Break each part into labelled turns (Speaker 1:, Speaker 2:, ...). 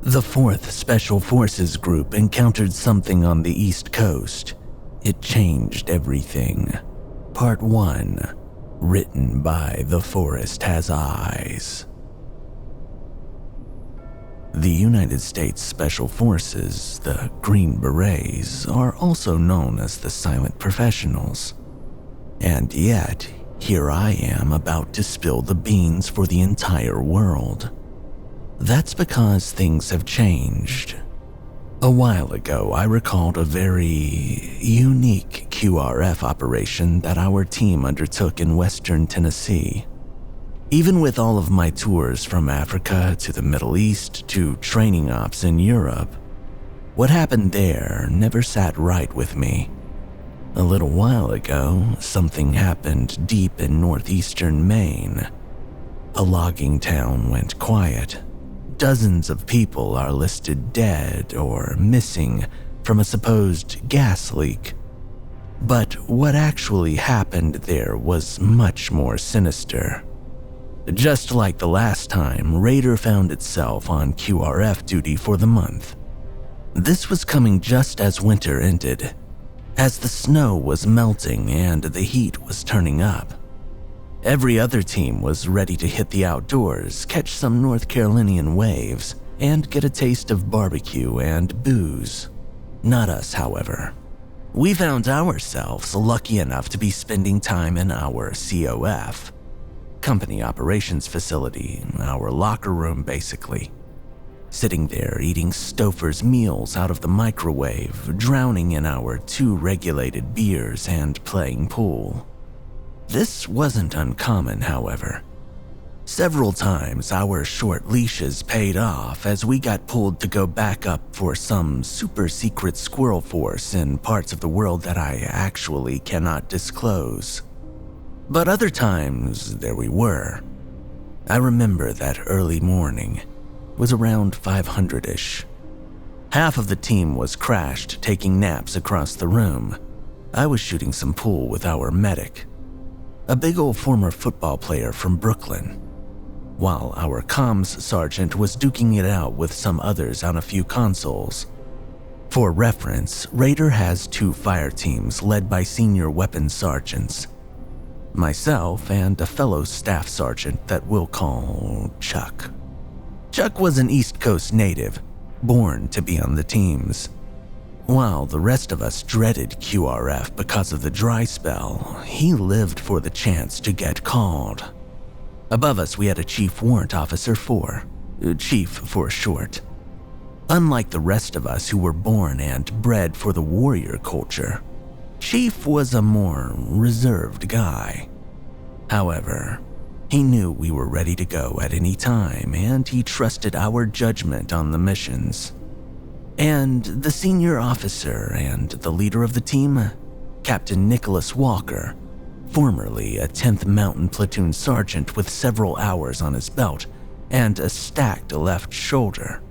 Speaker 1: The 4th Special Forces Group encountered something on the East Coast. It changed everything. Part 1, written by The Forest Has Eyes. The United States Special Forces, the Green Berets, are also known as the Silent Professionals. And yet, here I am about to spill the beans for the entire world. That's because things have changed. A while ago, I recalled a very unique QRF operation that our team undertook in western Tennessee. Even with all of my tours from Africa to the Middle East to training ops in Europe, what happened there never sat right with me. A little while ago, something happened deep in northeastern Maine. A logging town went quiet. Dozens of people are listed dead or missing from a supposed gas leak. But what actually happened there was much more sinister. Just like the last time, Raider found itself on QRF duty for the month. This was coming just as winter ended, as the snow was melting and the heat was turning up. Every other team was ready to hit the outdoors, catch some North Carolinian waves, and get a taste of barbecue and booze. Not us, however. We found ourselves lucky enough to be spending time in our COF, company operations facility, our locker room basically. Sitting there eating Stouffer's meals out of the microwave, drowning in our 2 regulated beers and playing pool. This wasn't uncommon, however. Several times our short leashes paid off as we got pulled to go back up for some super secret squirrel force in parts of the world that I actually cannot disclose. But other times, there we were. I remember that early morning was around 500-ish. Half of the team was crashed taking naps across the room. I was shooting some pool with our medic, a big old former football player from Brooklyn, while our comms sergeant was duking it out with some others on a few consoles. For reference, Raider has 2 fire teams led by senior weapons sergeants. Myself and a fellow staff sergeant that we'll call Chuck. Chuck was an East Coast native, born to be on the teams. While the rest of us dreaded QRF because of the dry spell, he lived for the chance to get called. Above us we had a Chief Warrant Officer 4, Chief for short. Unlike the rest of us who were born and bred for the warrior culture, Chief was a more reserved guy. However, he knew we were ready to go at any time and he trusted our judgment on the missions. And the senior officer and the leader of the team, Captain Nicholas Walker, formerly a 10th Mountain Platoon Sergeant with several hours on his belt and a stacked left shoulder.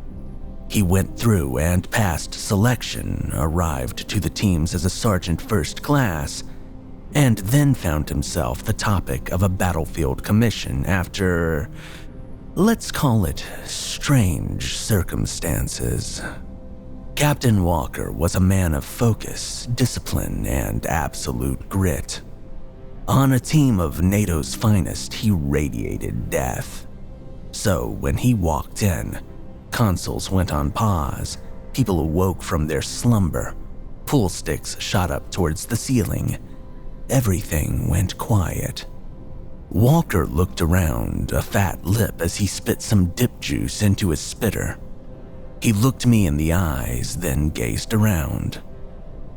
Speaker 1: He went through and passed selection, arrived to the teams as a Sergeant First Class, and then found himself the topic of a battlefield commission after, let's call it, strange circumstances. Captain Walker was a man of focus, discipline, and absolute grit. On a team of NATO's finest, he radiated death. So when he walked in, consoles went on pause, people awoke from their slumber, pool sticks shot up towards the ceiling. Everything went quiet. Walker looked around, a fat lip as he spit some dip juice into his spitter. He looked me in the eyes, then gazed around.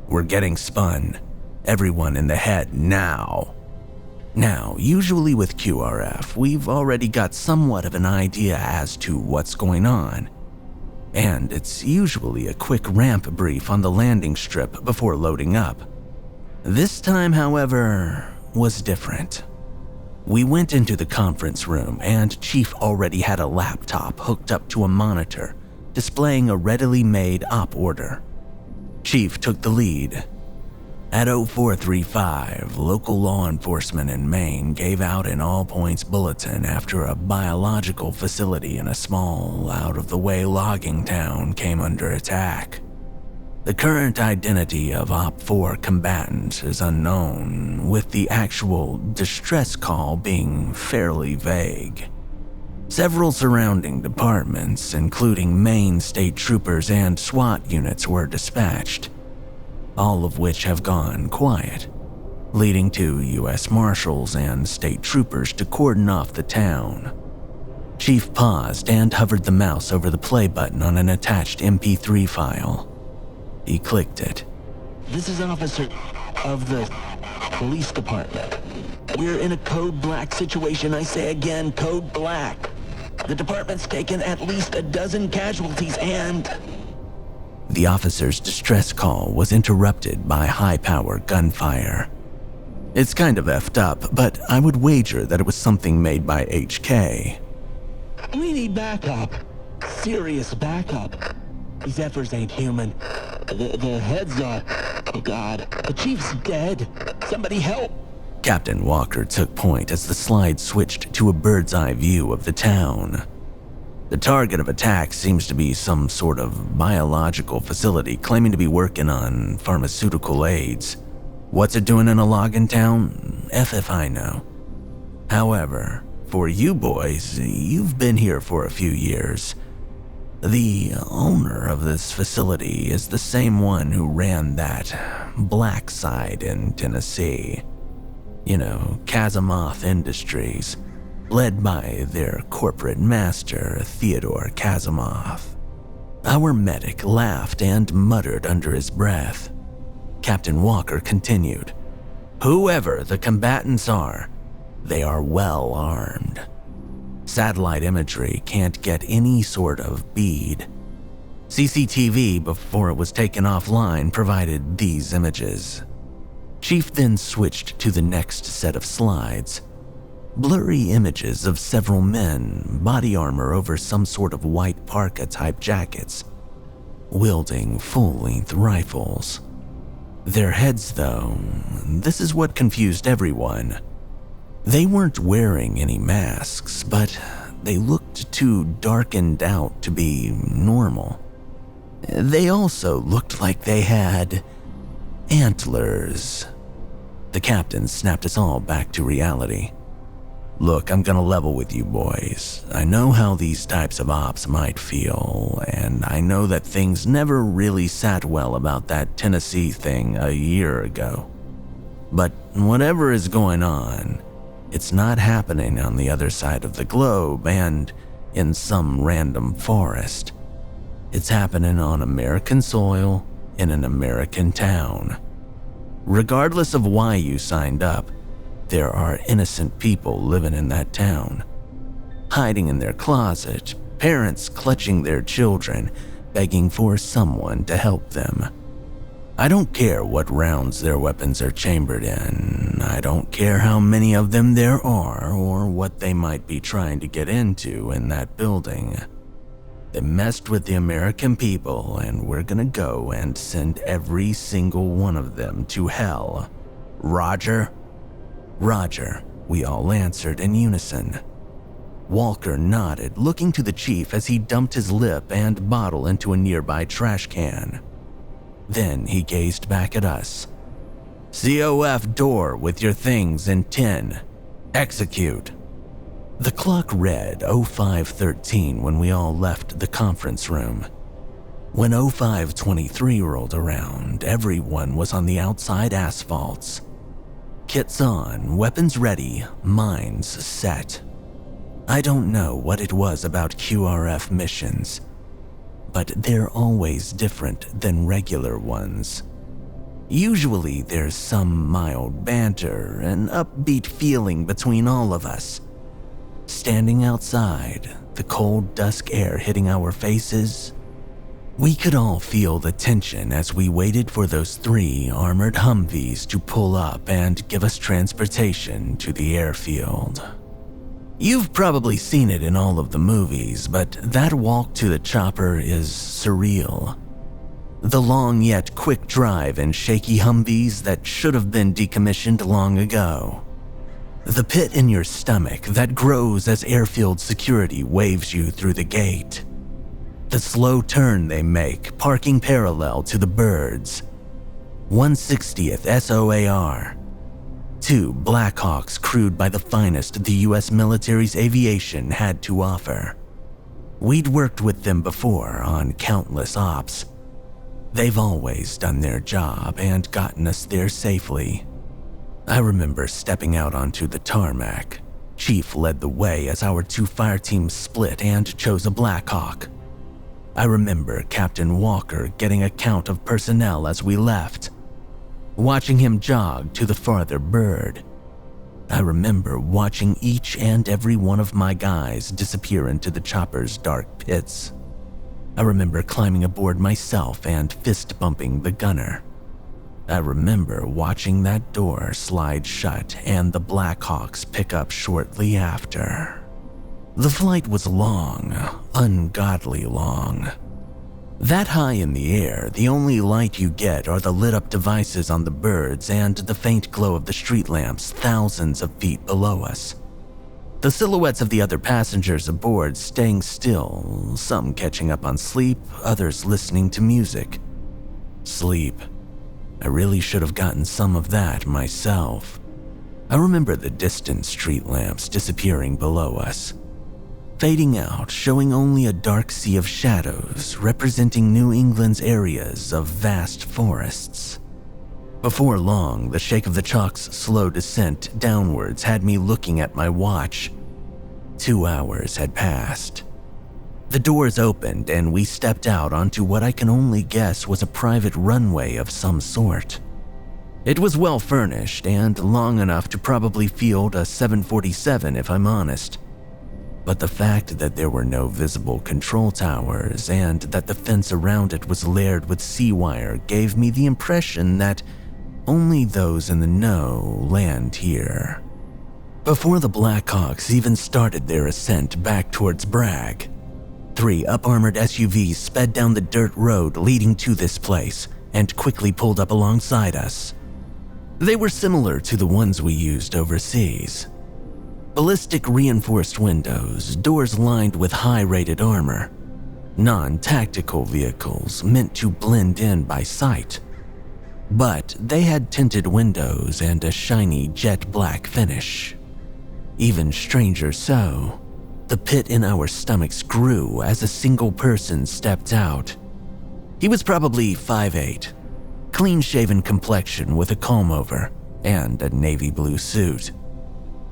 Speaker 1: We're getting spun. Everyone in the head now. Now, usually with QRF, we've already got somewhat of an idea as to what's going on. And it's usually a quick ramp brief on the landing strip before loading up. This time, however, was different. We went into the conference room and Chief already had a laptop hooked up to a monitor, displaying a readily made op order. Chief took the lead. At 0435, local law enforcement in Maine gave out an all-points bulletin after a biological facility in a small, out-of-the-way logging town came under attack. The current identity of OP4 combatants is unknown, with the actual distress call being fairly vague. Several surrounding departments, including Maine state troopers and SWAT units, were dispatched, all of which have gone quiet, leading to U.S. Marshals and state troopers to cordon off the town. Chief paused and hovered the mouse over the play button on an attached MP3 file. He clicked it.
Speaker 2: This is an officer of the police department. We're in a code black situation. I say again, code black. The department's taken at least a dozen casualties and...
Speaker 1: The officer's distress call was interrupted by high-power gunfire. It's kind of effed up, but I would wager that it was something made by HK.
Speaker 2: We need backup. Serious backup. These Zephyrs ain't human. The heads are... Oh God, the chief's dead. Somebody help.
Speaker 1: Captain Walker took point as the slide switched to a bird's-eye view of the town. The target of attack seems to be some sort of biological facility claiming to be working on pharmaceutical aids. What's it doing in a logging town? If I know. However, for you boys, you've been here for a few years. The owner of this facility is the same one who ran that black side in Tennessee. You know, Kazamoth Industries, led by their corporate master, Theodore Kazamoth. Our medic laughed and muttered under his breath. Captain Walker continued, "Whoever the combatants are, they are well armed. Satellite imagery can't get any sort of bead. CCTV, before it was taken offline, provided these images." Chief then switched to the next set of slides. Blurry images of several men, body armor over some sort of white parka-type jackets, wielding full-length rifles. Their heads, though, this is what confused everyone. They weren't wearing any masks, but they looked too darkened out to be normal. They also looked like they had antlers. The captain snapped us all back to reality. "Look, I'm gonna level with you boys. I know how these types of ops might feel, and I know that things never really sat well about that Tennessee thing a year ago. But whatever is going on, it's not happening on the other side of the globe and in some random forest. It's happening on American soil in an American town. Regardless of why you signed up, there are innocent people living in that town, hiding in their closet, parents clutching their children, begging for someone to help them. I don't care what rounds their weapons are chambered in. I don't care how many of them there are or what they might be trying to get into in that building. They messed with the American people, and we're gonna go and send every single one of them to hell. Roger?" "Roger," we all answered in unison. Walker nodded, looking to the chief as he dumped his lip and bottle into a nearby trash can. Then he gazed back at us. "COF door with your things in 10. Execute." The clock read 05:13 when we all left the conference room. When 05:23 rolled around, everyone was on the outside asphalts. Kits on, weapons ready, minds set. I don't know what it was about QRF missions, but they're always different than regular ones. Usually there's some mild banter, an upbeat feeling between all of us. Standing outside, the cold dusk air hitting our faces, we could all feel the tension as we waited for those 3 armored Humvees to pull up and give us transportation to the airfield. You've probably seen it in all of the movies, but that walk to the chopper is surreal. The long yet quick drive in shaky Humvees that should have been decommissioned long ago. The pit in your stomach that grows as airfield security waves you through the gate. The slow turn they make, parking parallel to the birds. 160th SOAR. 2 Blackhawks crewed by the finest the US military's aviation had to offer. We'd worked with them before on countless ops. They've always done their job and gotten us there safely. I remember stepping out onto the tarmac. Chief led the way as our 2 fire teams split and chose a Blackhawk. I remember Captain Walker getting a count of personnel as we left, watching him jog to the farther bird. I remember watching each and every one of my guys disappear into the chopper's dark pits. I remember climbing aboard myself and fist-bumping the gunner. I remember watching that door slide shut and the Blackhawks pick up shortly after. The flight was long, ungodly long. That high in the air, the only light you get are the lit-up devices on the birds and the faint glow of the street lamps thousands of feet below us. The silhouettes of the other passengers aboard staying still, some catching up on sleep, others listening to music. Sleep. I really should have gotten some of that myself. I remember the distant street lamps disappearing below us, fading out, showing only a dark sea of shadows representing New England's areas of vast forests. Before long, the shake of the chalk's slow descent downwards had me looking at my watch. 2 hours had passed. The doors opened and we stepped out onto what I can only guess was a private runway of some sort. It was well furnished and long enough to probably field a 747 if I'm honest. But the fact that there were no visible control towers and that the fence around it was layered with sea wire gave me the impression that only those in the know land here. Before the Blackhawks even started their ascent back towards Bragg, 3 up-armored SUVs sped down the dirt road leading to this place and quickly pulled up alongside us. They were similar to the ones we used overseas. Ballistic reinforced windows, doors lined with high-rated armor. Non-tactical vehicles meant to blend in by sight. But they had tinted windows and a shiny jet black finish. Even stranger so, the pit in our stomachs grew as a single person stepped out. He was probably 5'8", clean-shaven complexion with a comb-over, and a navy blue suit.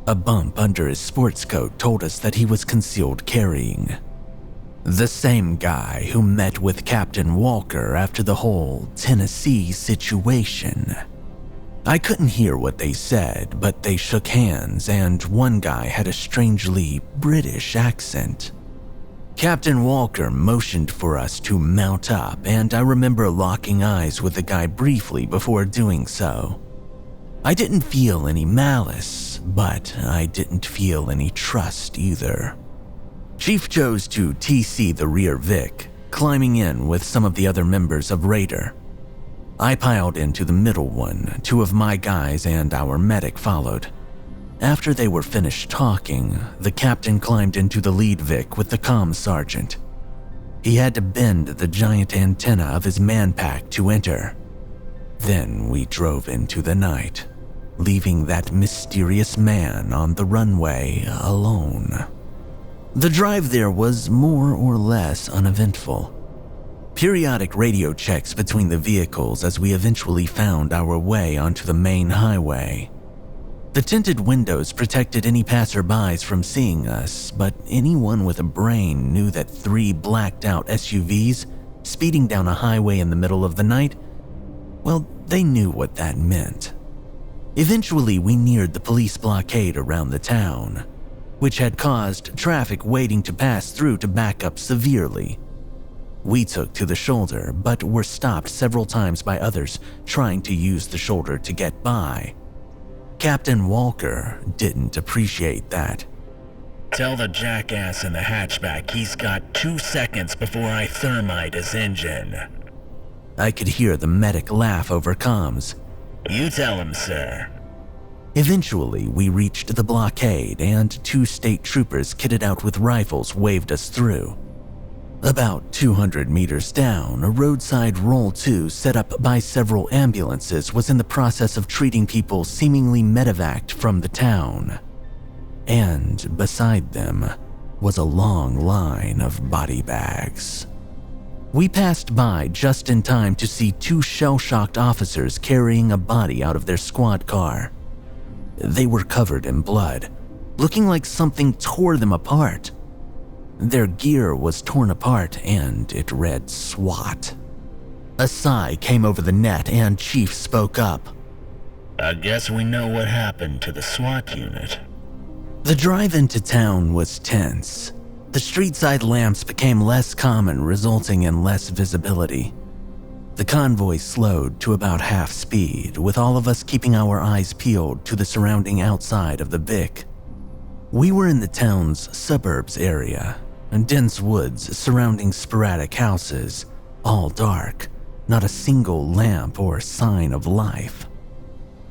Speaker 1: A bump under his sports coat told us that he was concealed carrying. The same guy who met with Captain Walker after the whole Tennessee situation. I couldn't hear what they said, but they shook hands and one guy had a strangely British accent. Captain Walker motioned for us to mount up, and I remember locking eyes with the guy briefly before doing so. I didn't feel any malice, but I didn't feel any trust either. Chief chose to TC the rear Vic, climbing in with some of the other members of Raider. I piled into the middle one, 2 of my guys and our medic followed. After they were finished talking, the captain climbed into the lead Vic with the comms sergeant. He had to bend the giant antenna of his manpack to enter. Then we drove into the night, leaving that mysterious man on the runway alone. The drive there was more or less uneventful. Periodic radio checks between the vehicles as we eventually found our way onto the main highway. The tinted windows protected any passerbys from seeing us, but anyone with a brain knew that 3 blacked-out SUVs speeding down a highway in the middle of the night, well, they knew what that meant. Eventually, we neared the police blockade around the town, which had caused traffic waiting to pass through to back up severely. We took to the shoulder, but were stopped several times by others trying to use the shoulder to get by. Captain Walker didn't appreciate that.
Speaker 2: Tell the jackass in the hatchback he's got 2 seconds before I thermite his engine.
Speaker 1: I could hear the medic laugh over comms.
Speaker 2: You tell him, sir.
Speaker 1: Eventually, we reached the blockade and 2 state troopers kitted out with rifles waved us through. About 200 meters down, a roadside roll-2 set up by several ambulances was in the process of treating people seemingly medevaced from the town. And beside them was a long line of body bags. We passed by just in time to see 2 shell-shocked officers carrying a body out of their squad car. They were covered in blood, looking like something tore them apart. Their gear was torn apart and it read SWAT. A sigh came over the net and Chief spoke up.
Speaker 2: I guess we know what happened to the SWAT unit.
Speaker 1: The drive into town was tense. The street-side lamps became less common, resulting in less visibility. The convoy slowed to about half speed, with all of us keeping our eyes peeled to the surrounding outside of the Vic. We were in the town's suburbs area, dense woods surrounding sporadic houses, all dark, not a single lamp or sign of life.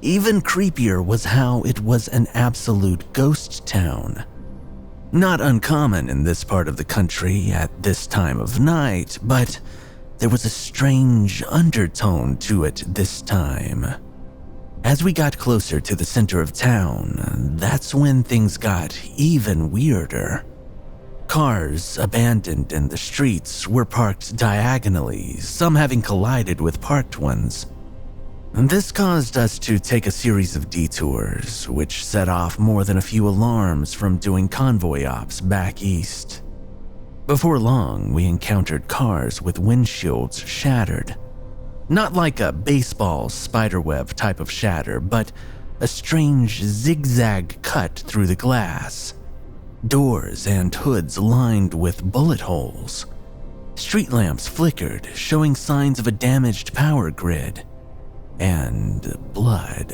Speaker 1: Even creepier was how it was an absolute ghost town. Not uncommon in this part of the country at this time of night, but there was a strange undertone to it this time. As we got closer to the center of town, that's when things got even weirder. Cars abandoned in the streets were parked diagonally, some having collided with parked ones. This caused us to take a series of detours, which set off more than a few alarms from doing convoy ops back east. Before long, we encountered cars with windshields shattered. Not like a baseball spiderweb type of shatter, but a strange zigzag cut through the glass. Doors and hoods lined with bullet holes. Street lamps flickered, showing signs of a damaged power grid. And blood.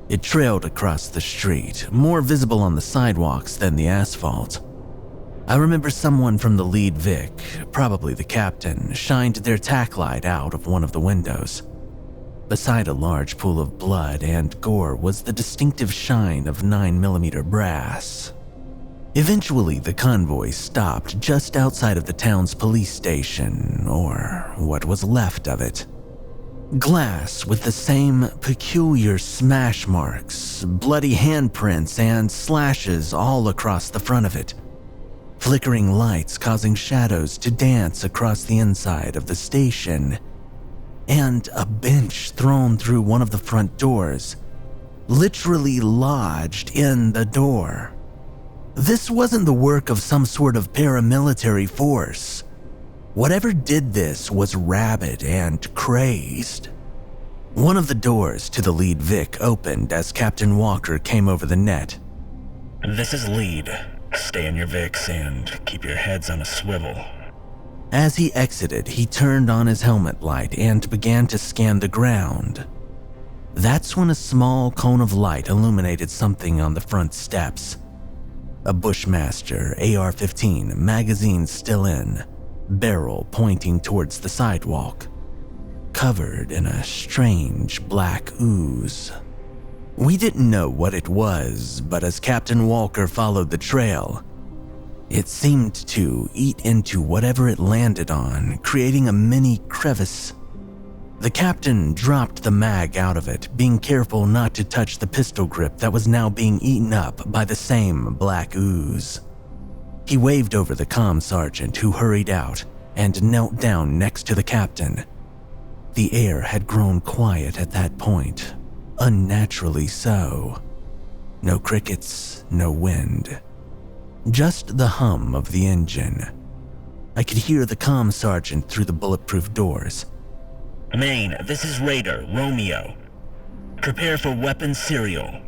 Speaker 1: It trailed across the street, more visible on the sidewalks than the asphalt. I remember someone from the lead Vic, probably the captain, shined their tack light out of one of the windows. Beside a large pool of blood and gore was the distinctive shine of 9mm brass. Eventually, the convoy stopped just outside of the town's police station, or what was left of it. Glass with the same peculiar smash marks, bloody handprints, and slashes all across the front of it. Flickering lights causing shadows to dance across the inside of the station. And a bench thrown through one of the front doors, literally lodged in the door. This wasn't the work of some sort of paramilitary force. Whatever did this was rabid and crazed. One of the doors to the lead Vic opened as Captain Walker came over the net.
Speaker 2: This is lead. Stay in your Vics and keep your heads on a swivel.
Speaker 1: As he exited, he turned on his helmet light and began to scan the ground. That's when a small cone of light illuminated something on the front steps. A Bushmaster AR-15, magazine still in, barrel pointing towards the sidewalk, covered in a strange black ooze. We didn't know what it was, but as Captain Walker followed the trail, it seemed to eat into whatever it landed on, creating a mini crevice. The captain dropped the mag out of it, being careful not to touch the pistol grip that was now being eaten up by the same black ooze. He waved over the comm sergeant who hurried out and knelt down next to the captain. The air had grown quiet at that point, unnaturally so. No crickets, no wind. Just the hum of the engine. I could hear the comm sergeant through the bulletproof doors.
Speaker 2: Maine, this is Raider, Romeo. Prepare for weapons serial.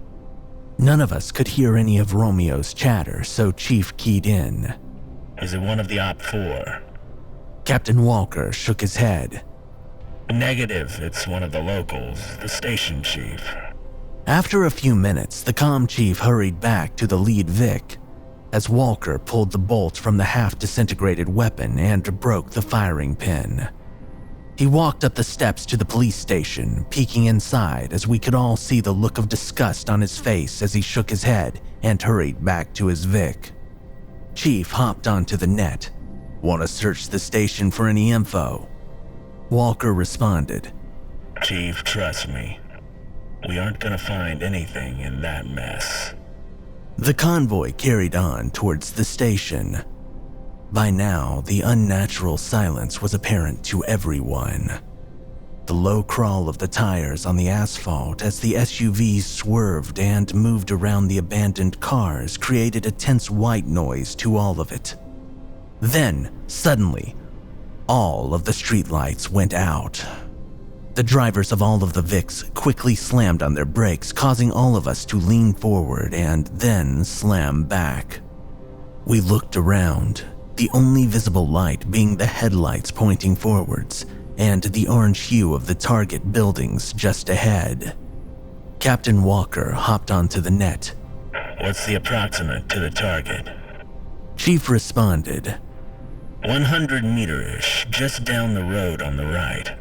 Speaker 1: None of us could hear any of Romeo's chatter, so Chief keyed in.
Speaker 2: Is it one of the Op 4?
Speaker 1: Captain Walker shook his head.
Speaker 2: Negative, it's one of the locals, the station chief.
Speaker 1: After a few minutes, the comm chief hurried back to the lead Vic as Walker pulled the bolt from the half-disintegrated weapon and broke the firing pin. He walked up the steps to the police station, peeking inside as we could all see the look of disgust on his face as he shook his head and hurried back to his Vic. Chief hopped onto the net. "Want to search the station for any info?" Walker responded,
Speaker 2: "Chief, trust me. We aren't gonna find anything in that mess."
Speaker 1: The convoy carried on towards the station. By now, the unnatural silence was apparent to everyone. The low crawl of the tires on the asphalt as the SUVs swerved and moved around the abandoned cars created a tense white noise to all of it. Then, suddenly, all of the streetlights went out. The drivers of all of the Vics quickly slammed on their brakes, causing all of us to lean forward and then slam back. We looked around, the only visible light being the headlights pointing forwards and the orange hue of the target buildings just ahead. Captain Walker hopped onto the net.
Speaker 2: "What's the approximate to the target?"
Speaker 1: Chief responded,
Speaker 2: 100 meter-ish, just down the road on the right.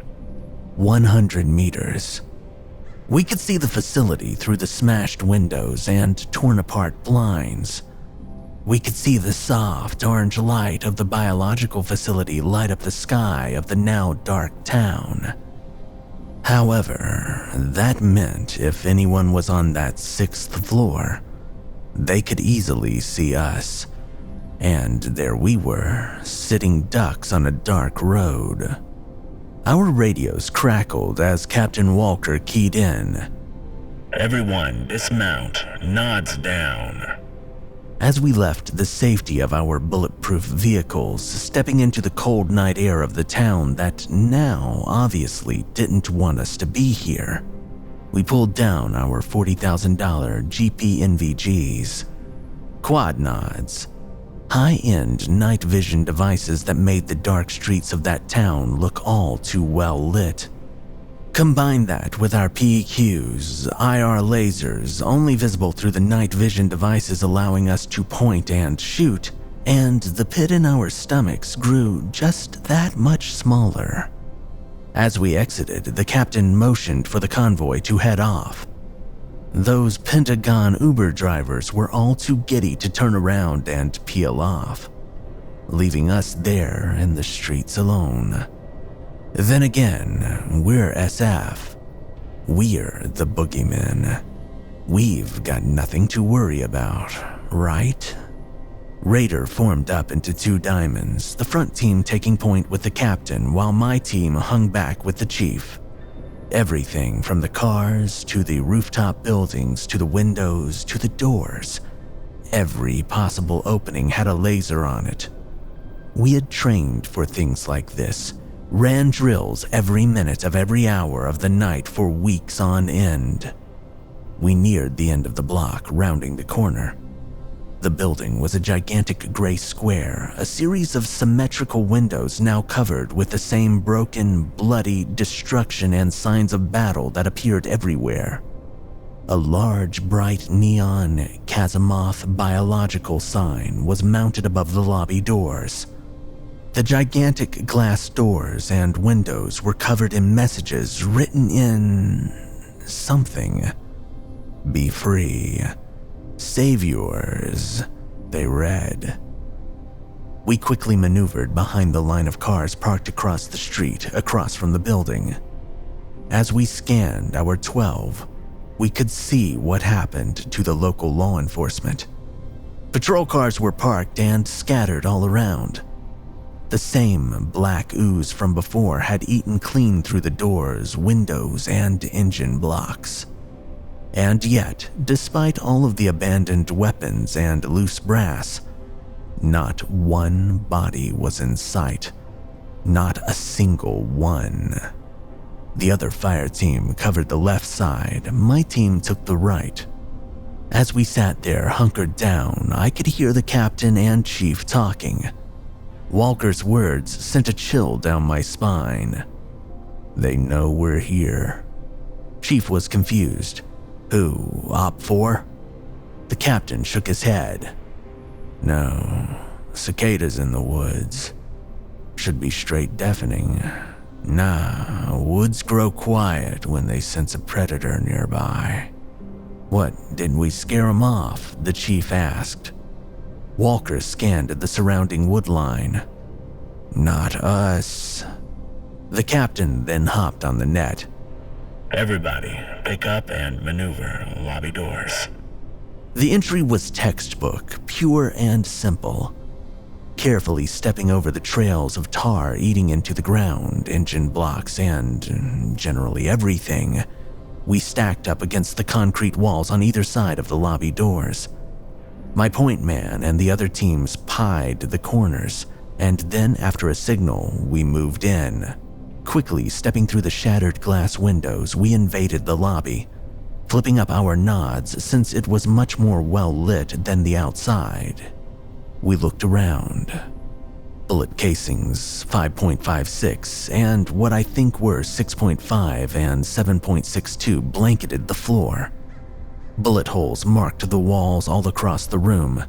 Speaker 1: 100 meters. We could see the facility through the smashed windows and torn apart blinds. We could see the soft orange light of the biological facility light up the sky of the now dark town. However, that meant if anyone was on that 6th floor, they could easily see us. And there we were, sitting ducks on a dark road. Our radios crackled as Captain Walker keyed in.
Speaker 2: "Everyone, dismount. Nods down."
Speaker 1: As we left the safety of our bulletproof vehicles, stepping into the cold night air of the town that now obviously didn't want us to be here, we pulled down our $40,000 GP NVGs. Quad nods. High-end night vision devices that made the dark streets of that town look all too well lit. Combine that with our PEQs, IR lasers, only visible through the night vision devices allowing us to point and shoot, and the pit in our stomachs grew just that much smaller. As we exited, the captain motioned for the convoy to head off. Those Pentagon Uber drivers were all too giddy to turn around and peel off, leaving us there in the streets alone. Then again, we're SF. We're the boogeymen. We've got nothing to worry about, right? Raider formed up into 2 diamonds, the front team taking point with the captain while my team hung back with the chief. Everything from the cars to the rooftop buildings to the windows to the doors. Every possible opening had a laser on it. We had trained for things like this, ran drills every minute of every hour of the night for weeks on end. We neared the end of the block, rounding the corner. The building was a gigantic gray square, a series of symmetrical windows now covered with the same broken, bloody destruction and signs of battle that appeared everywhere. A large, bright neon Kazimoth biological sign was mounted above the lobby doors. The gigantic glass doors and windows were covered in messages written in something. Be free. Save yours, they read. We quickly maneuvered behind the line of cars parked across the street, across from the building. As we scanned our 12, we could see what happened to the local law enforcement. Patrol cars were parked and scattered all around. The same black ooze from before had eaten clean through the doors, windows, and engine blocks. And yet, despite all of the abandoned weapons and loose brass, not one body was in sight. Not a single one. The other fire team covered the left side, my team took the right. As we sat there hunkered down, I could hear the captain and chief talking. Walker's words sent a chill down my spine. They know we're here. Chief was confused. Who, Op 4? The captain shook his head. No, cicadas in the woods. Should be straight deafening. Nah, woods grow quiet when they sense a predator nearby. What, did we scare him off? The chief asked. Walker scanned the surrounding woodline. Not us. The captain then hopped on the net.
Speaker 3: Everybody, pick up and maneuver lobby doors.
Speaker 1: The entry was textbook, pure and simple. Carefully stepping over the trails of tar eating into the ground, engine blocks, and generally everything, we stacked up against the concrete walls on either side of the lobby doors. My point man and the other teams pied the corners, and then after a signal, we moved in. Quickly stepping through the shattered glass windows, we invaded the lobby, flipping up our nods since it was much more well lit than the outside. We looked around. Bullet casings 5.56 and what I think were 6.5 and 7.62 blanketed the floor. Bullet holes marked the walls all across the room.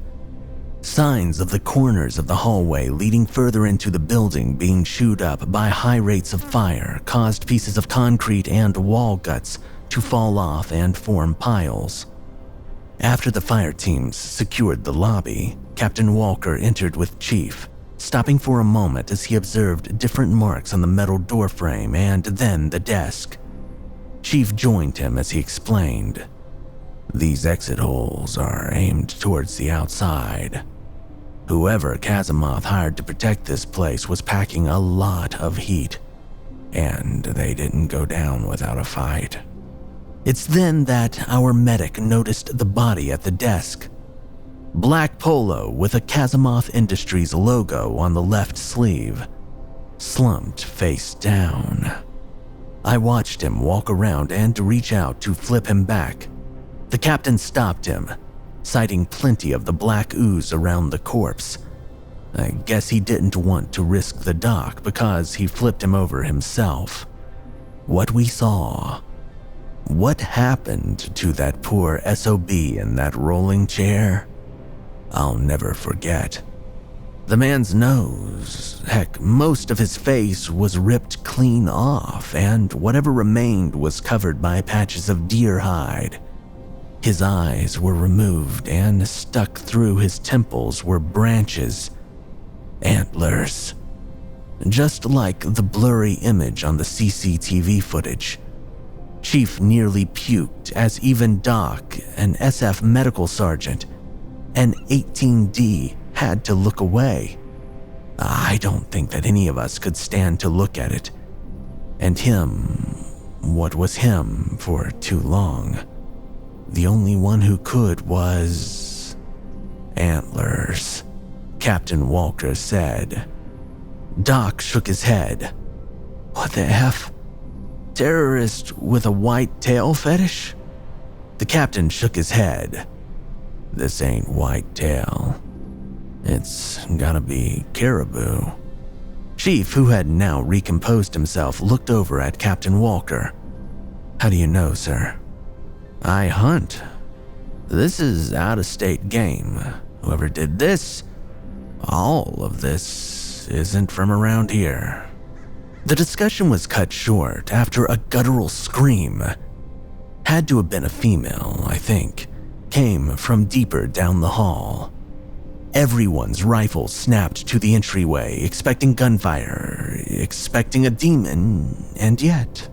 Speaker 1: Signs of the corners of the hallway leading further into the building being chewed up by high rates of fire caused pieces of concrete and wall guts to fall off and form piles. After the fire teams secured the lobby, Captain Walker entered with Chief, stopping for a moment as he observed different marks on the metal doorframe and then the desk. Chief joined him as he explained. These exit holes are aimed towards the outside. Whoever Kazimoth hired to protect this place was packing a lot of heat, and they didn't go down without a fight. It's then that our medic noticed the body at the desk. Black polo with a Kazimoth Industries logo on the left sleeve, slumped face down. I watched him walk around and reach out to flip him back. The captain stopped him, citing plenty of the black ooze around the corpse. I guess he didn't want to risk the dock because he flipped him over himself. What we saw, what happened to that poor SOB in that rolling chair, I'll never forget. The man's nose, heck, most of his face was ripped clean off, and whatever remained was covered by patches of deer hide. His eyes were removed, and stuck through his temples were branches, antlers. Just like the blurry image on the CCTV footage. Chief nearly puked as even Doc, an SF medical sergeant, and 18D had to look away. I don't think that any of us could stand to look at it. And him, what was him, for too long. The only one who could was antlers, Captain Walker said. Doc shook his head. What the F? Terrorist with a white tail fetish? The captain shook his head. This ain't white tail. It's gotta be caribou. Chief, who had now recomposed himself, looked over at Captain Walker. How do you know, sir? I hunt. This is out-of-state game. Whoever did this, all of this, isn't from around here. The discussion was cut short after a guttural scream. Had to have been a female, I think. Came from deeper down the hall. Everyone's rifles snapped to the entryway, expecting gunfire, expecting a demon, and yet,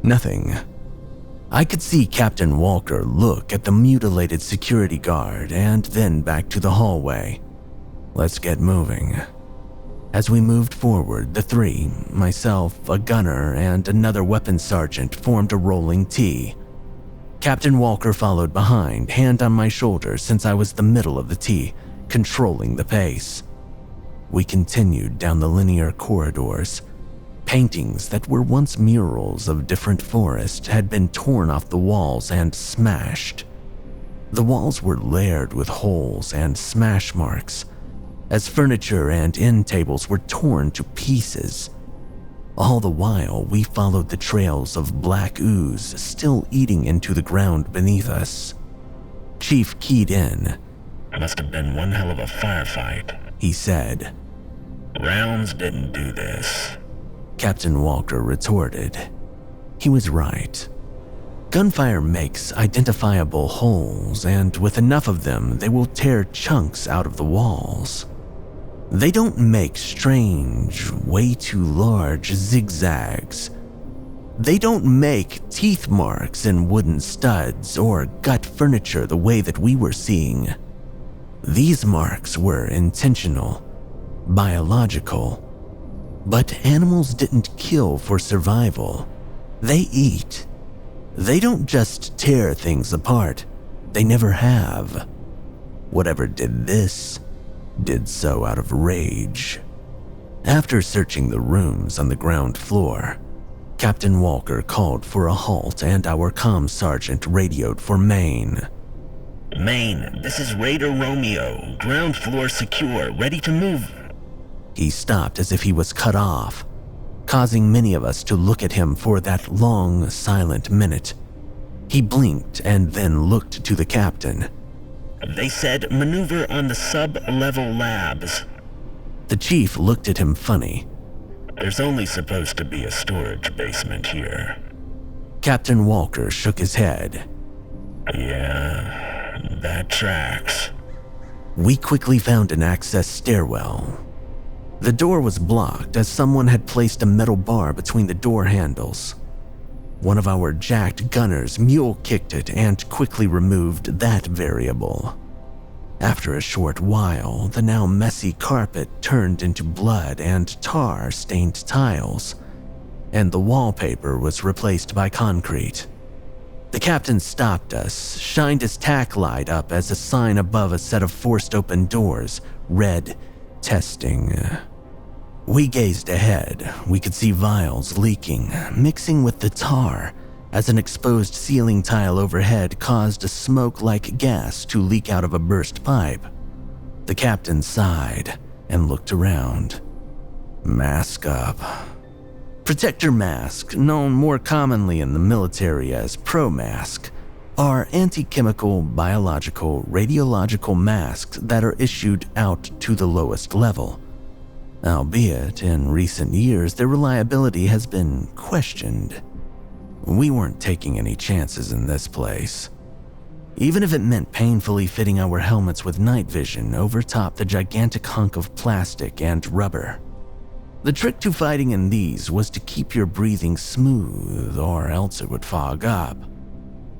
Speaker 1: nothing. I could see Captain Walker look at the mutilated security guard and then back to the hallway. Let's get moving. As we moved forward, the three, myself, a gunner, and another weapons sergeant, formed a rolling T. Captain Walker followed behind, hand on my shoulder since I was the middle of the T, controlling the pace. We continued down the linear corridors. Paintings that were once murals of different forests had been torn off the walls and smashed. The walls were layered with holes and smash marks, as furniture and end tables were torn to pieces. All the while, we followed the trails of black ooze still eating into the ground beneath us. Chief keyed in.
Speaker 3: Must have been one hell of a firefight,
Speaker 1: he said.
Speaker 3: Rounds didn't do this.
Speaker 1: Captain Walker retorted. He was right. Gunfire makes identifiable holes, and with enough of them, they will tear chunks out of the walls. They don't make strange, way too large zigzags. They don't make teeth marks in wooden studs or gut furniture the way that we were seeing. These marks were intentional, biological. But animals didn't kill for survival. They eat. They don't just tear things apart. They never have. Whatever did this, did so out of rage. After searching the rooms on the ground floor, Captain Walker called for a halt and our comm sergeant radioed for Maine.
Speaker 3: Maine, this is Raider Romeo. Ground floor secure, ready to move.
Speaker 1: He stopped as if he was cut off, causing many of us to look at him for that long, silent minute. He blinked and then looked to the captain.
Speaker 3: They said maneuver on the sub-level labs.
Speaker 1: The chief looked at him funny.
Speaker 3: There's only supposed to be a storage basement here.
Speaker 1: Captain Walker shook his head.
Speaker 3: Yeah, that tracks.
Speaker 1: We quickly found an access stairwell. The door was blocked as someone had placed a metal bar between the door handles. One of our jacked gunners mule-kicked it and quickly removed that variable. After a short while, the now messy carpet turned into blood and tar-stained tiles, and the wallpaper was replaced by concrete. The captain stopped us, shined his tack light up as a sign above a set of forced open doors, read, "Testing." We gazed ahead. We could see vials leaking, mixing with the tar, as an exposed ceiling tile overhead caused a smoke-like gas to leak out of a burst pipe. The captain sighed and looked around. Mask up. Protector mask, known more commonly in the military as pro-mask, are anti-chemical, biological, radiological masks that are issued out to the lowest level. Albeit, in recent years, their reliability has been questioned. We weren't taking any chances in this place. Even if it meant painfully fitting our helmets with night vision over top the gigantic hunk of plastic and rubber. The trick to fighting in these was to keep your breathing smooth, or else it would fog up.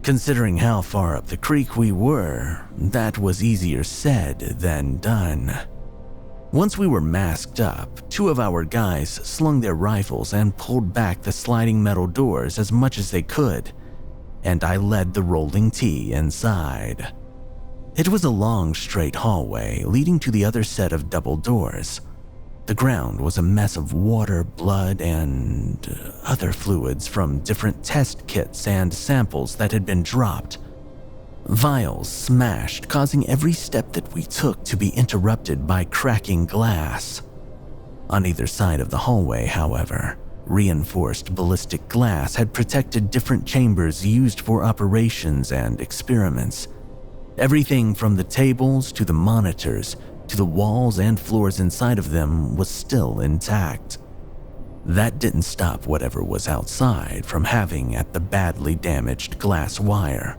Speaker 1: Considering how far up the creek we were, that was easier said than done. Once we were masked up, two of our guys slung their rifles and pulled back the sliding metal doors as much as they could, and I led the rolling T inside. It was a long, straight hallway leading to the other set of double doors. The ground was a mess of water, blood, and other fluids from different test kits and samples that had been dropped. Vials smashed, causing every step that we took to be interrupted by cracking glass. On either side of the hallway, however, reinforced ballistic glass had protected different chambers used for operations and experiments. Everything from the tables to the monitors to the walls and floors inside of them was still intact. That didn't stop whatever was outside from having at the badly damaged glass wire.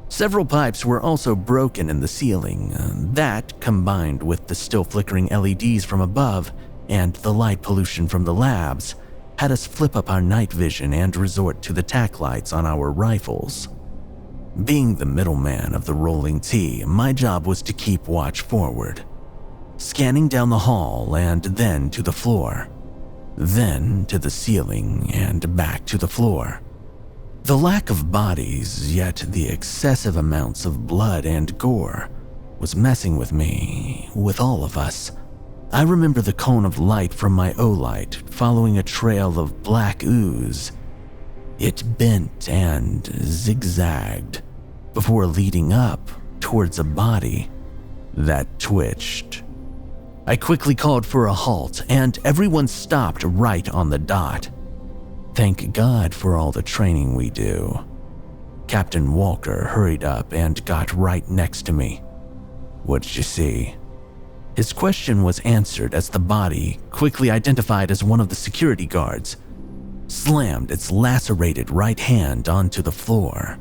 Speaker 1: Several pipes were also broken in the ceiling. That, combined with the still flickering LEDs from above and the light pollution from the labs, had us flip up our night vision and resort to the tack lights on our rifles. Being the middleman of the rolling T, my job was to keep watch forward, scanning down the hall and then to the floor, then to the ceiling and back to the floor. The lack of bodies, yet the excessive amounts of blood and gore, was messing with me, with all of us. I remember the cone of light from my O-light following a trail of black ooze. It bent and zigzagged before leading up towards a body that twitched. I quickly called for a halt, and everyone stopped right on the dot. Thank God for all the training we do. Captain Walker hurried up and got right next to me. What'd you see? His question was answered as the body, quickly identified as one of the security guards, slammed its lacerated right hand onto the floor.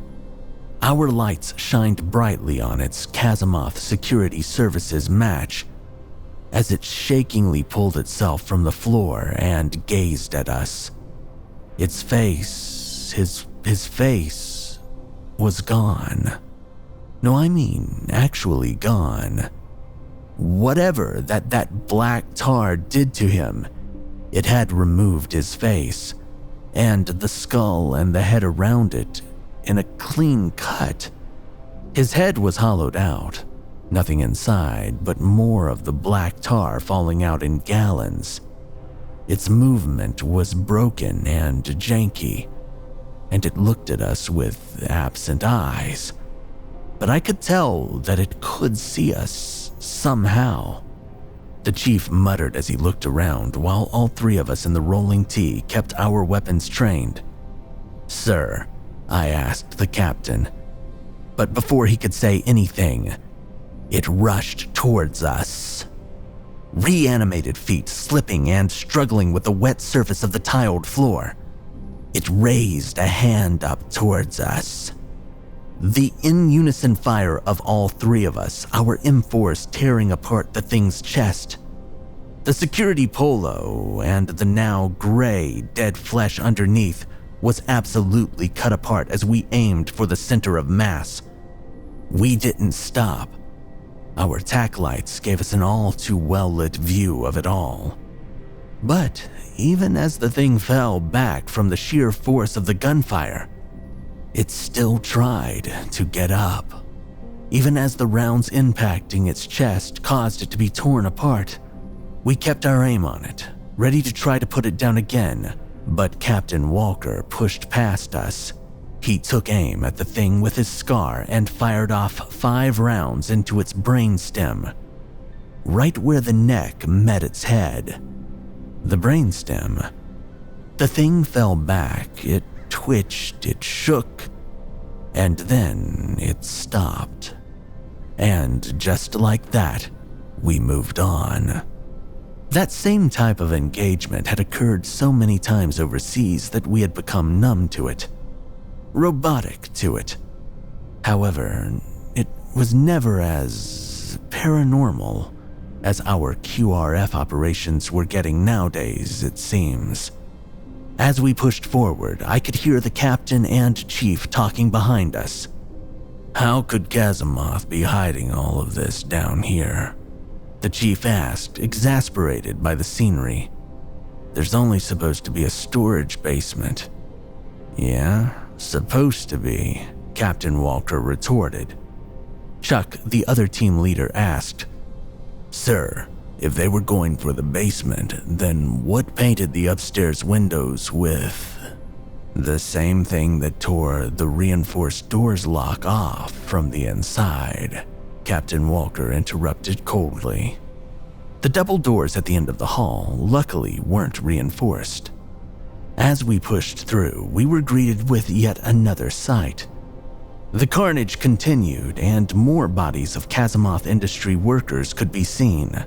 Speaker 1: Our lights shined brightly on its Kazamoth Security Services match as it shakingly pulled itself from the floor and gazed at us. Its face, his face, was gone. No, I mean actually gone. Whatever that black tar did to him, it had removed his face, and the skull and the head around it in a clean cut. His head was hollowed out, nothing inside but more of the black tar falling out in gallons. Its movement was broken and janky, and it looked at us with absent eyes. But I could tell that it could see us somehow. The chief muttered as he looked around while all three of us in the rolling T kept our weapons trained. "Sir," I asked the captain. But before he could say anything, it rushed towards us. Reanimated feet slipping and struggling with the wet surface of the tiled floor. It raised a hand up towards us. The in-unison fire of all three of us, our M4s tearing apart the thing's chest. The security polo and the now gray, dead flesh underneath was absolutely cut apart as we aimed for the center of mass. We didn't stop. Our tack lights gave us an all too well-lit view of it all. But even as the thing fell back from the sheer force of the gunfire, it still tried to get up. Even as the rounds impacting its chest caused it to be torn apart, we kept our aim on it, ready to try to put it down again, but Captain Walker pushed past us. He took aim at the thing with his scar and fired off 5 rounds into its brainstem, right where the neck met its head. The brainstem. The thing fell back, it twitched, it shook, and then it stopped. And just like that, we moved on. That same type of engagement had occurred so many times overseas that we had become numb to it, robotic to it. However, it was never as paranormal as our QRF operations were getting nowadays, it seems. As we pushed forward, I could hear the captain and chief talking behind us. How could Kazamoth be hiding all of this down here? The chief asked, exasperated by the scenery. There's only supposed to be a storage basement. Yeah, supposed to be, Captain Walker retorted. Chuck, the other team leader, asked, "Sir, if they were going for the basement, then what painted the upstairs windows with?" "The same thing that tore the reinforced doors lock off from the inside," Captain Walker interrupted coldly. The double doors at the end of the hall luckily weren't reinforced. As we pushed through, we were greeted with yet another sight. The carnage continued and more bodies of Kazamoth Industry workers could be seen.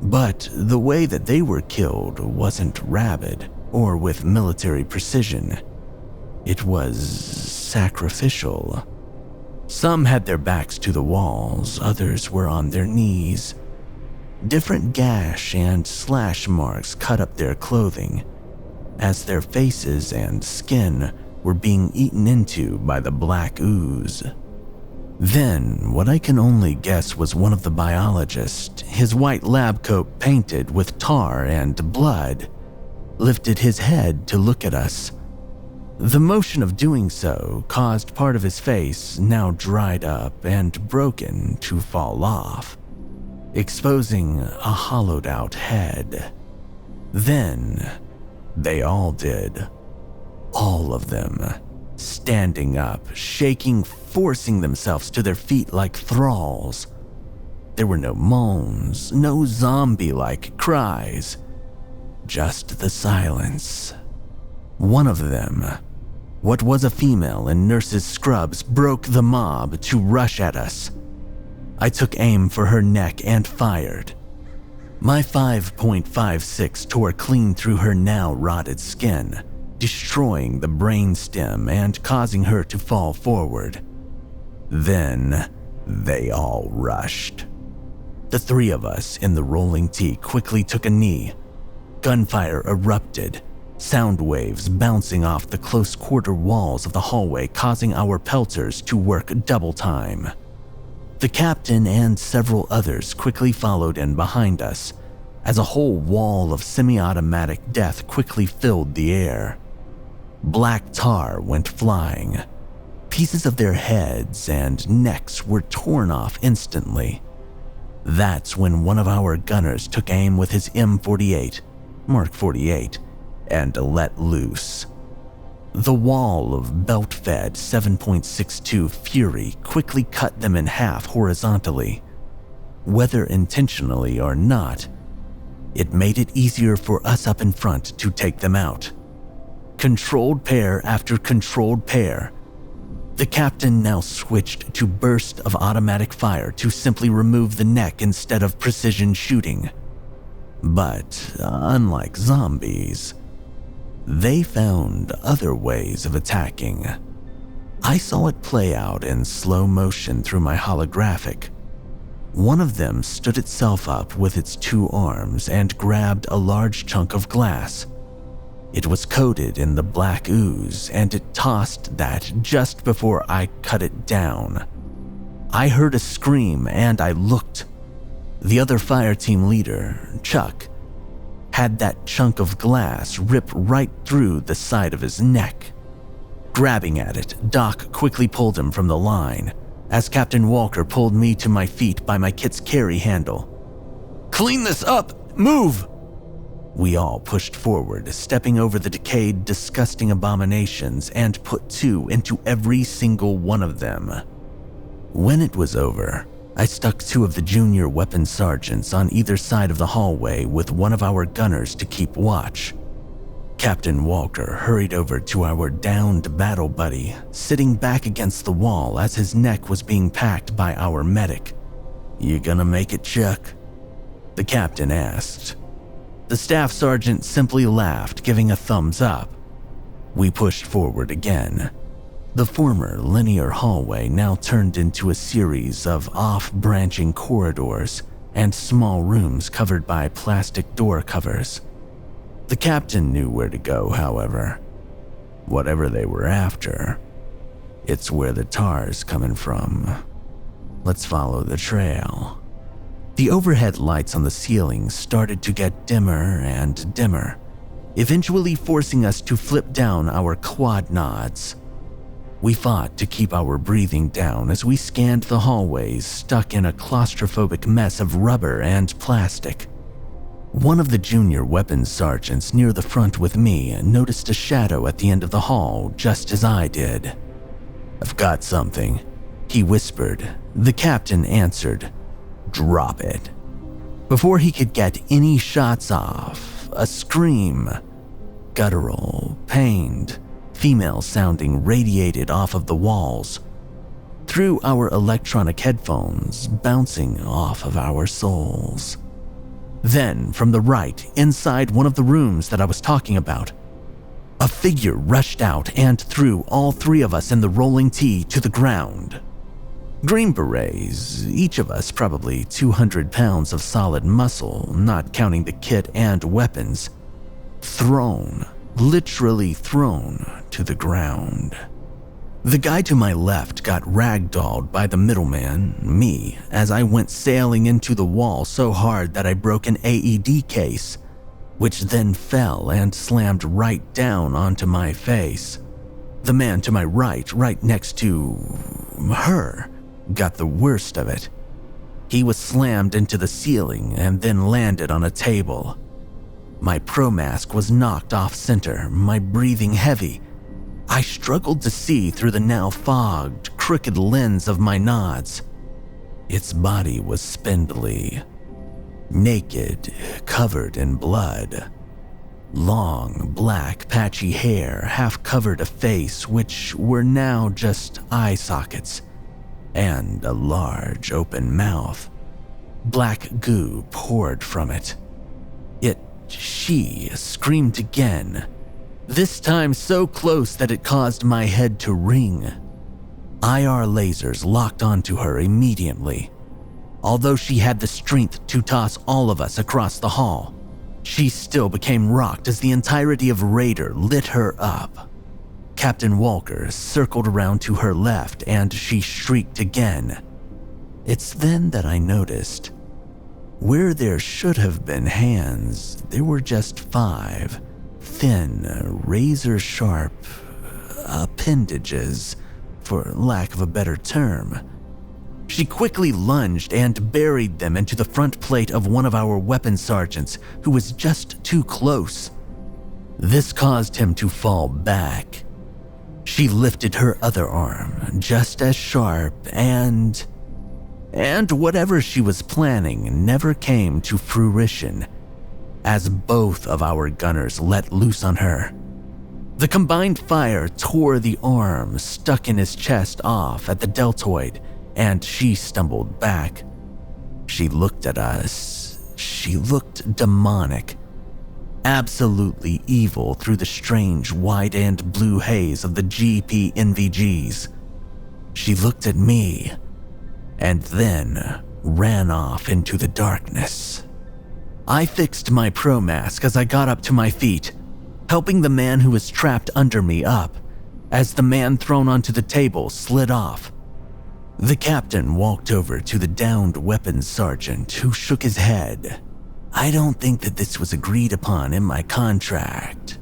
Speaker 1: But the way that they were killed wasn't rabid or with military precision. It was sacrificial. Some had their backs to the walls, others were on their knees. Different gash and slash marks cut up their clothing, as their faces and skin were being eaten into by the black ooze. Then, what I can only guess was one of the biologists, his white lab coat painted with tar and blood, lifted his head to look at us. The motion of doing so caused part of his face, now dried up and broken, to fall off, exposing a hollowed-out head. Then, they all did. All of them, standing up, shaking, forcing themselves to their feet like thralls. There were no moans, no zombie-like cries, just the silence. One of them, what was a female in nurse's scrubs, broke the mob to rush at us. I took aim for her neck and fired. My 5.56 tore clean through her now rotted skin, destroying the brainstem and causing her to fall forward. Then they all rushed. The three of us in the rolling T quickly took a knee. Gunfire erupted, sound waves bouncing off the close-quarter walls of the hallway, causing our pelters to work double time. The captain and several others quickly followed in behind us, as a whole wall of semi-automatic death quickly filled the air. Black tar went flying. Pieces of their heads and necks were torn off instantly. That's when one of our gunners took aim with his M48, Mark 48, and let loose. The wall of belt-fed 7.62 Fury quickly cut them in half horizontally. Whether intentionally or not, it made it easier for us up in front to take them out. Controlled pair after controlled pair. The captain now switched to burst of automatic fire to simply remove the neck instead of precision shooting. But unlike zombies, they found other ways of attacking. I saw it play out in slow motion through my holographic. One of them stood itself up with its two arms and grabbed a large chunk of glass. It was coated in the black ooze, and it tossed that just before I cut it down. I heard a scream and I looked. The other fire team leader, Chuck, had that chunk of glass rip right through the side of his neck. Grabbing at it, Doc quickly pulled him from the line, as Captain Walker pulled me to my feet by my kit's carry handle. "Clean this up! Move!" We all pushed forward, stepping over the decayed, disgusting abominations, and put two into every single one of them. When it was over, I stuck two of the junior weapons sergeants on either side of the hallway with one of our gunners to keep watch. Captain Walker hurried over to our downed battle buddy, sitting back against the wall as his neck was being packed by our medic. "You gonna make it, Chuck?" the captain asked. The staff sergeant simply laughed, giving a thumbs up. We pushed forward again. The former linear hallway now turned into a series of off-branching corridors and small rooms covered by plastic door covers. The captain knew where to go, however. Whatever they were after, it's where the tar's coming from. Let's follow the trail. The overhead lights on the ceiling started to get dimmer and dimmer, eventually forcing us to flip down our quad nods. We fought to keep our breathing down as we scanned the hallways, stuck in a claustrophobic mess of rubber and plastic. One of the junior weapons sergeants near the front with me noticed a shadow at the end of the hall, just as I did. "I've got something," he whispered. The captain answered, "Drop it." Before he could get any shots off, a scream, guttural, pained, female-sounding, radiated off of the walls, through our electronic headphones, bouncing off of our souls. Then, from the right, inside one of the rooms that I was talking about, a figure rushed out and threw all three of us in the rolling T to the ground. Green Berets, each of us probably 200 pounds of solid muscle, not counting the kit and weapons, thrown, literally thrown to the ground. The guy to my left got ragdolled by the middleman, me, as I went sailing into the wall so hard that I broke an AED case, which then fell and slammed right down onto my face. The man to my right next to her, got the worst of it. He was slammed into the ceiling and then landed on a table. My pro mask was knocked off center, my breathing heavy. I struggled to see through the now fogged, crooked lens of my nods. Its body was spindly, naked, covered in blood. Long, black, patchy hair half covered a face which were now just eye sockets. and a large open mouth. Black goo poured from it. Yet she screamed again, this time so close that it caused my head to ring. IR lasers locked onto her immediately. Although she had the strength to toss all of us across the hall, she still became rocked as the entirety of Raider lit her up. Captain Walker circled around to her left and she shrieked again. It's then that I noticed. Where there should have been hands, there were just 5 thin, razor-sharp appendages, for lack of a better term. She quickly lunged and buried them into the front plate of one of our weapons sergeants, who was just too close. This caused him to fall back. She lifted her other arm, just as sharp, and whatever she was planning never came to fruition, as both of our gunners let loose on her. The combined fire tore the arm stuck in his chest off at the deltoid, and she stumbled back. She looked at us. She looked demonic, absolutely evil through the strange white and blue haze of the GP NVGs. She looked at me, and then ran off into the darkness. I fixed my pro mask as I got up to my feet, helping the man who was trapped under me up, as the man thrown onto the table slid off. The captain walked over to the downed weapons sergeant, who shook his head. I don't think that this was agreed upon in my contract.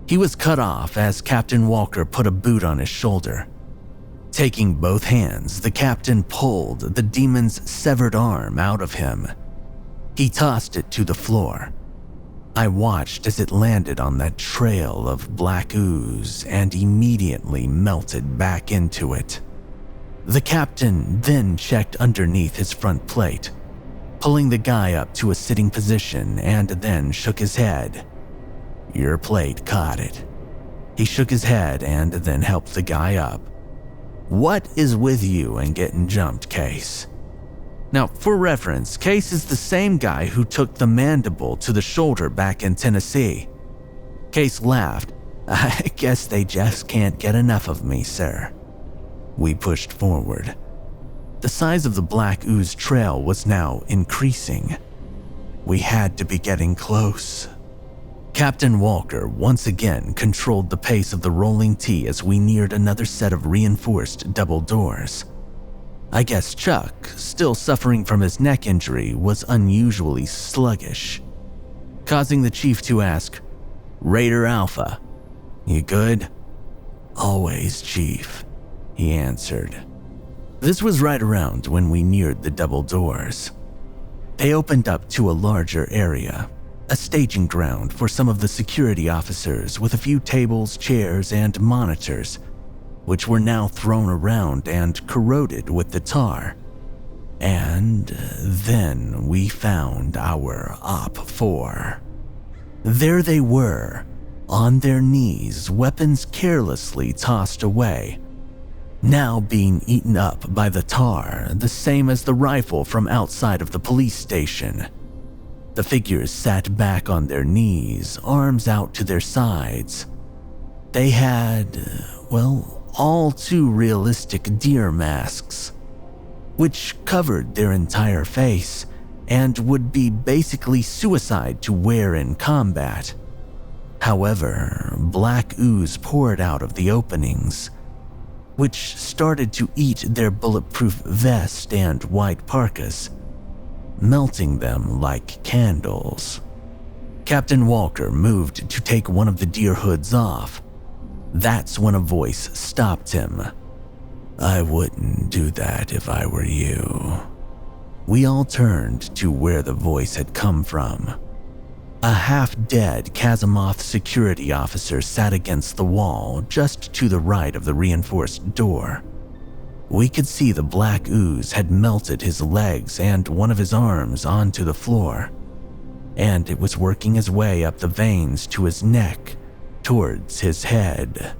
Speaker 1: He was cut off as Captain Walker put a boot on his shoulder. Taking both hands, the captain pulled the demon's severed arm out of him. He tossed it to the floor. I watched as it landed on that trail of black ooze and immediately melted back into it. The captain then checked underneath his front plate, pulling the guy up to a sitting position, and then shook his head. Your plate caught it. He shook his head and then helped the guy up. What is with you and getting jumped, Case? Now, for reference, Case is the same guy who took the mandible to the shoulder back in Tennessee. Case laughed. I guess they just can't get enough of me, sir. We pushed forward. The size of the black ooze trail was now increasing. We had to be getting close. Captain Walker once again controlled the pace of the rolling T as we neared another set of reinforced double doors. I guess Chuck, still suffering from his neck injury, was unusually sluggish, causing the chief to ask, Raider Alpha, you good? Always, Chief, he answered. This was right around when we neared the double doors. They opened up to a larger area, a staging ground for some of the security officers with a few tables, chairs, and monitors, which were now thrown around and corroded with the tar. And then we found our Op-4. There they were, on their knees, weapons carelessly tossed away, now being eaten up by the tar, the same as the rifle from outside of the police station. The figures sat back on their knees, arms out to their sides. They had, well, all too realistic deer masks, which covered their entire face and would be basically suicide to wear in combat. However, black ooze poured out of the openings, which started to eat their bulletproof vest and white parkas, melting them like candles. Captain Walker moved to take one of the deer hoods off. That's when a voice stopped him. I wouldn't do that if I were you. We all turned to where the voice had come from. A half-dead Kazimoth security officer sat against the wall just to the right of the reinforced door. We could see the black ooze had melted his legs and one of his arms onto the floor, and it was working its way up the veins to his neck, towards his head.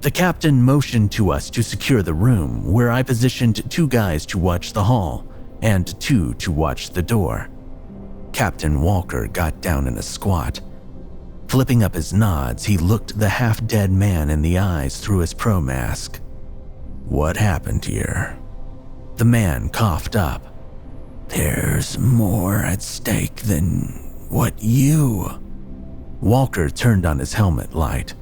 Speaker 1: The captain motioned to us to secure the room, where I positioned 2 guys to watch the hall and 2 to watch the door. Captain Walker got down in a squat. Flipping up his nods, he looked the half-dead man in the eyes through his pro mask. "What happened here?" The man coughed up. "There's more at stake than what you..." Walker turned on his helmet light.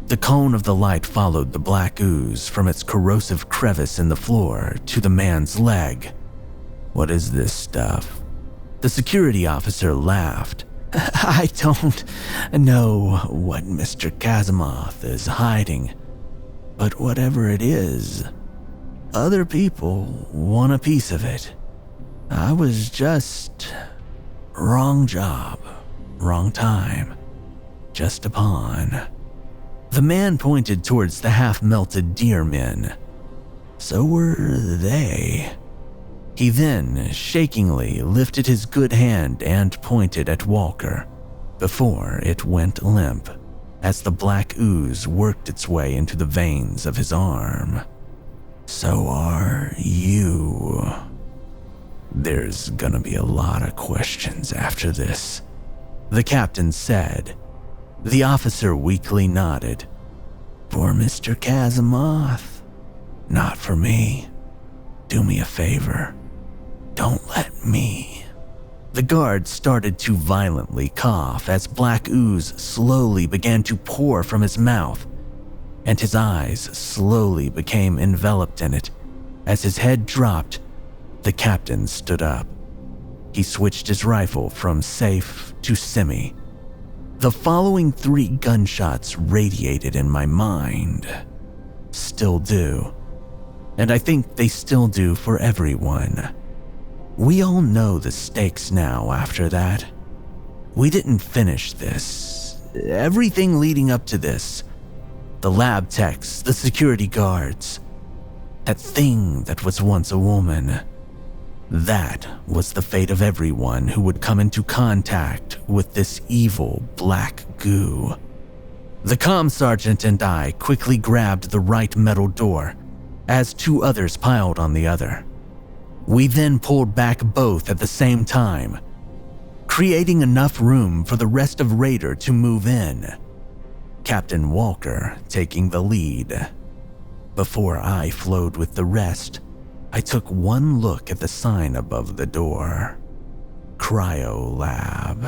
Speaker 1: The cone of the light followed the black ooze from its corrosive crevice in the floor to the man's leg. "What is this stuff?" The security officer laughed. "I don't know what Mr. Kazimoth is hiding, but whatever it is, other people want a piece of it. I was just... wrong job, wrong time, just a pawn." The man pointed towards the half-melted deer men. So were they. He then, shakingly, lifted his good hand and pointed at Walker, before it went limp, as the black ooze worked its way into the veins of his arm. "So are you." "There's gonna be a lot of questions after this," the captain said. The officer weakly nodded. "For Mr. Kazimoth, not for me. Do me a favor. Don't let me." The guard started to violently cough as black ooze slowly began to pour from his mouth, and his eyes slowly became enveloped in it. As his head dropped, the captain stood up. He switched his rifle from safe to semi. The following 3 gunshots radiated in my mind. Still do. And I think they still do for everyone. We all know the stakes now after that. We didn't finish this. Everything leading up to this. The lab techs, the security guards. That thing that was once a woman. That was the fate of everyone who would come into contact with this evil black goo. The comm sergeant and I quickly grabbed the right metal door, as 2 others piled on the other. We then pulled back both at the same time, creating enough room for the rest of Raider to move in, Captain Walker taking the lead. Before I flowed with the rest, I took one look at the sign above the door. Cryo Lab.